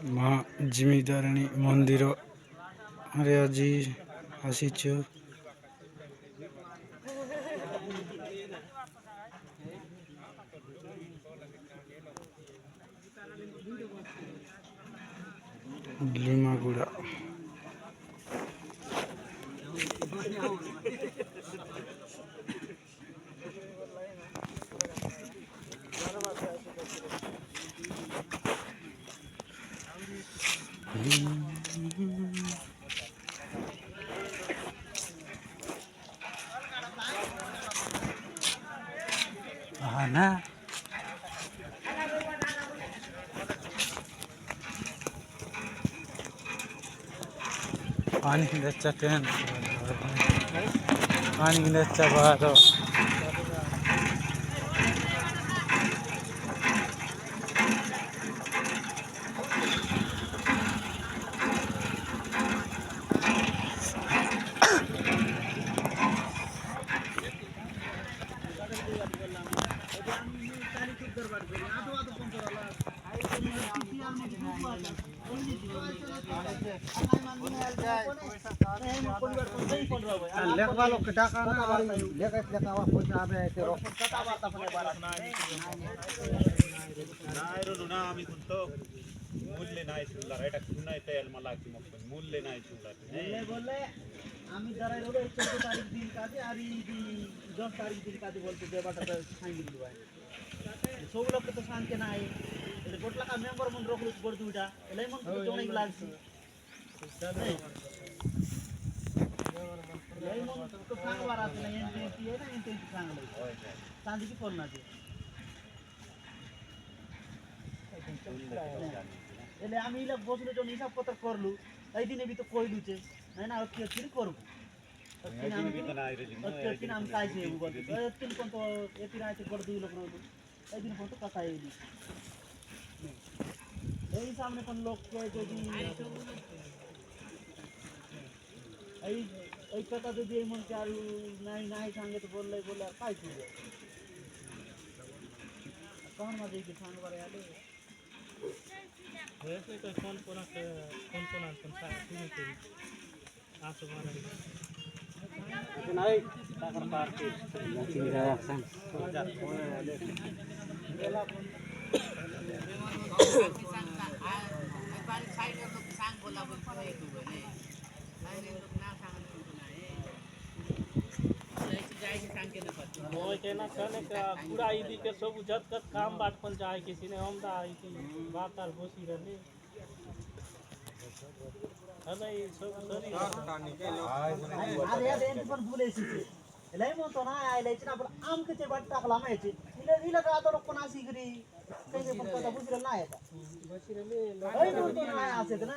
ମା ଜିମିଦାରିଣୀ ମନ୍ଦିରରେ ଆଜି ଆସିଛୁ। ଲିମାଗୁଡ଼ା ना पानी किंवा ट्रेन पानी किंवा बाहेर लेखवा लोग टाका ना लेखा लेखा पैसा आवे ते ना आम्ही म्हणतो मूल्य नाही शिवला राईट नाही तयार मला की मग मूल्य नाही शिवला बोलले आम्ही जरा एवढे 14 तारीख दिन का ते आणि 10 तारीख दिन का ते बोलते ते बाटा सांगितलं आहे सब लोक तो सांगते नाही એટલે કોટલા કા મેમ્બર મન રોકલું પડતું ઉઠા એટલે મન જોણી લાગશે લઈ મન તો सांगવા राहते नाही एनटी आहे ना एनटी सांगलं चांदीची फोन ना ते એટલે আমি ইলা বসলে যখন হিসাব পত্র করলু এই দিনে বি তো কইলু যে না আর কি করব तीन आम काय से बोलते तीन कोण तो एती राहते बड दुई लोक रोज এই দিন ফটো কথা এইলি এই সামনে কোন লোক কে যদি এই কথা যদি এই মন কে আর নাই নাই सांगे तो बोलले बोले काय तुझे कोण मध्ये की सांग बरं आले वैसे तो कोण पण आपण सांग तुम्ही असं मारा नाही साखर पार्टी सांग पूरा ईदी के सब जत तक काम बाट पन जाए किसी ने हम दा आई बात आर बोसी रहले अरे सब सरी अरे एंटी पण बोलेसी लय म्हणतो ना आयलायची ना आपण आमकचे बाट टाकला माहिती हिला का आता लोक पण अशी घरी काही पण कथा बुसरेल नाही आता बसरेले म्हणतो ना असेत ना